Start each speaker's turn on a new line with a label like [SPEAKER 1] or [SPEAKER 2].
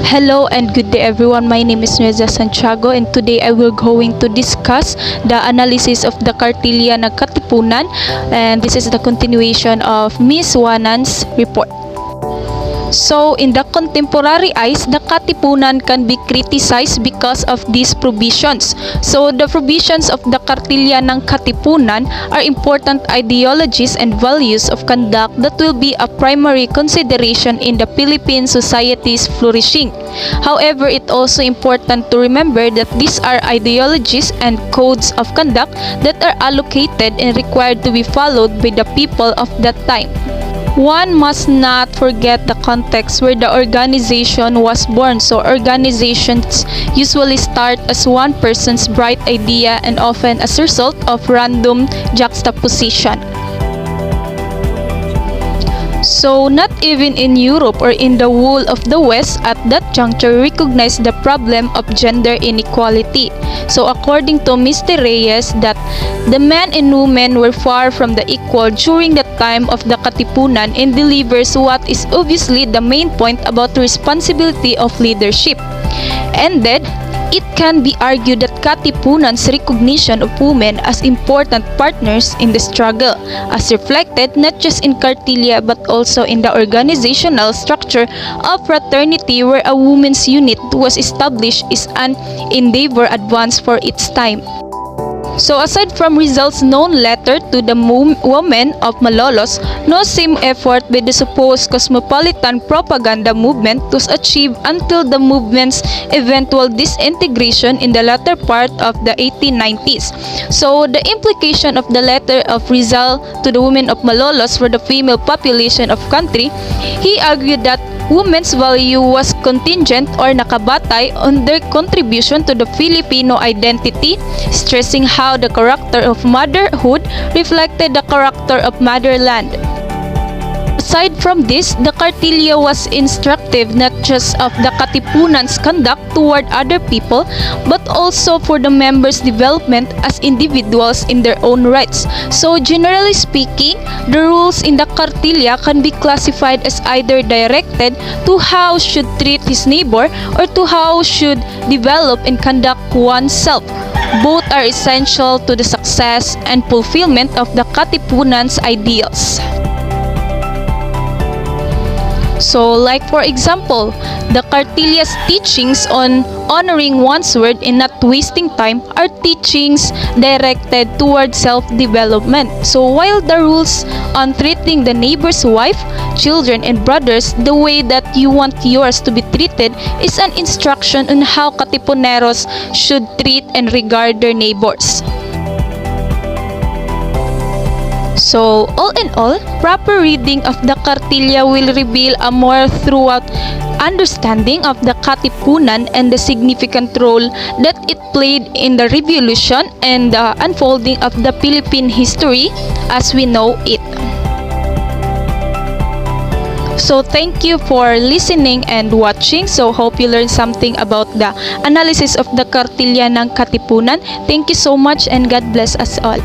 [SPEAKER 1] Hello and good day everyone. My name is Reza Santiago and today I will going to discuss the analysis of the Kartilya ng Katipunan, and this is the continuation of Miss Wanan's report. So, in the contemporary eyes, the Katipunan can be criticized because of these provisions. So, the provisions of the Kartilya ng Katipunan are important ideologies and values of conduct that will be a primary consideration in the Philippine society's flourishing. However, it also important to remember that these are ideologies and codes of conduct that are allocated and required to be followed by the people of that time. One must not forget the context where the organization was born. So organizations usually start as one person's bright idea and often as a result of random juxtaposition. So not even in Europe or in the whole of the West at that juncture recognized the problem of gender inequality. So according to Mr. Reyes, that the men and women were far from the equal during the time of the Katipunan, and delivers what is obviously the main point about the responsibility of leadership. And then, it can be argued that Katipunan's recognition of women as important partners in the struggle, as reflected not just in Kartilya but also in the organizational structure of fraternity where a women's unit was established, is an endeavor advanced for its time. So aside from Rizal's known letter to the women of Malolos, no same effort by the supposed cosmopolitan propaganda movement was achieved until the movement's eventual disintegration in the latter part of the 1890s. So the implication of the letter of Rizal to the women of Malolos for the female population of country, he argued that women's value was contingent or nakabatay on their contribution to the Filipino identity, stressing how the character of motherhood reflected the character of motherland. Aside from this, the Kartilya was instructive not just of the Katipunan's conduct toward other people, but also for the members' development as individuals in their own rights. So generally speaking, the rules in the Kartilya can be classified as either directed to how should treat his neighbor or to how should develop and conduct oneself. Both are essential to the success and fulfillment of the Katipunan's ideals. So like for example, the Kartilya's teachings on honoring one's word and not wasting time are teachings directed towards self-development. So while the rules on treating the neighbor's wife, children, and brothers the way that you want yours to be treated is an instruction on how Katipuneros should treat and regard their neighbors. So, all in all, proper reading of the Kartilya will reveal a more thorough understanding of the Katipunan and the significant role that it played in the revolution and the unfolding of the Philippine history as we know it. So thank you for listening and watching. So hope you learned something about the analysis of the Kartilya ng Katipunan. Thank you so much and God bless us all.